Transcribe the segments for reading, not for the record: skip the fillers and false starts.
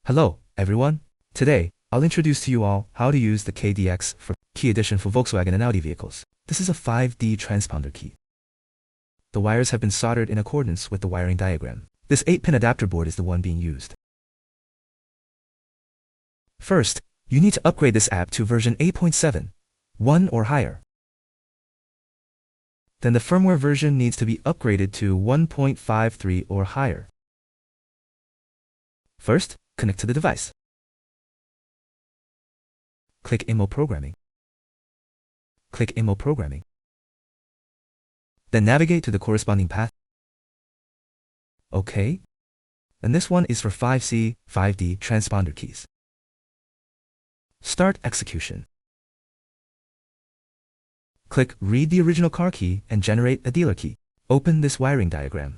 Hello, everyone. Today, I'll introduce to you all how to use the KD-X4 key edition for Volkswagen and Audi vehicles. This is a 5D transponder key. The wires have been soldered in accordance with the wiring diagram. This 8-pin adapter board is the one being used. First, you need to upgrade this app to version 8.7, 1 or higher. Then the firmware version needs to be upgraded to 1.53 or higher. First, connect to the device. Click IMO Programming. Click IMO Programming. Then navigate to the corresponding path. OK. And this one is for 5C, 5D transponder keys. Start execution. Click Read the original car key and generate a dealer key. Open this wiring diagram.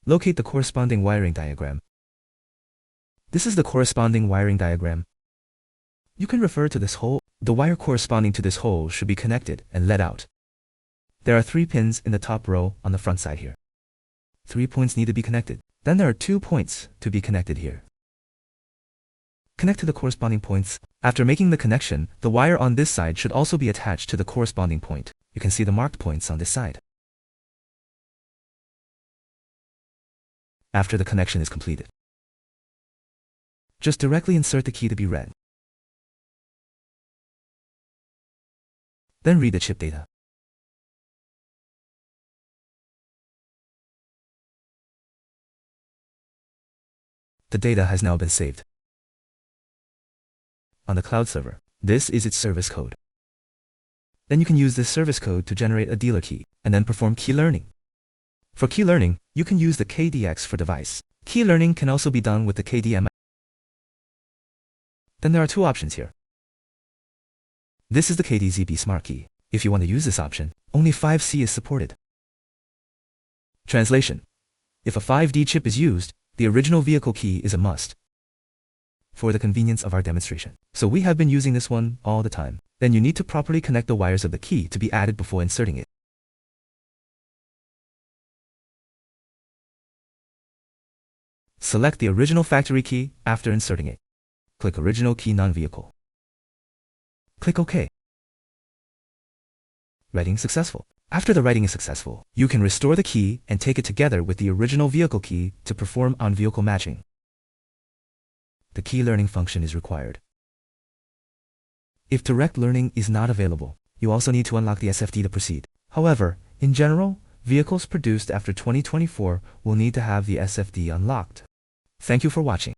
Locate the corresponding wiring diagram. This is the corresponding wiring diagram. You can refer to this hole. The wire corresponding to this hole should be connected and let out. There are 3 pins in the top row on the front side here. 3 points need to be connected. Then there are 2 points to be connected here. Connect to the corresponding points. After making the connection, the wire on this side should also be attached to the corresponding point. You can see the marked points on this side. After the connection is completed, just directly insert the key to be read. Then read the chip data. The data has now been saved on the cloud server. This is its service code. Then you can use this service code to generate a dealer key and then perform key learning. For key learning, you can use the KD-X4 device. Key learning can also be done with the KD-M. Then there are 2 options here. This is the KD-ZB Smart Key. If you want to use this option, only 5C is supported. Translation: if a 5D chip is used, the original vehicle key is a must for the convenience of our demonstration. So we have been using this one all the time. Then you need to properly connect the wires of the key to be added before inserting it. Select the original factory key after inserting it. Click Original Key Non-Vehicle. Click OK. Writing successful. After the writing is successful, you can restore the key and take it together with the original vehicle key to perform on-vehicle matching. The key learning function is required. If direct learning is not available, you also need to unlock the SFD to proceed. However, in general, vehicles produced after 2024 will need to have the SFD unlocked. Thank you for watching.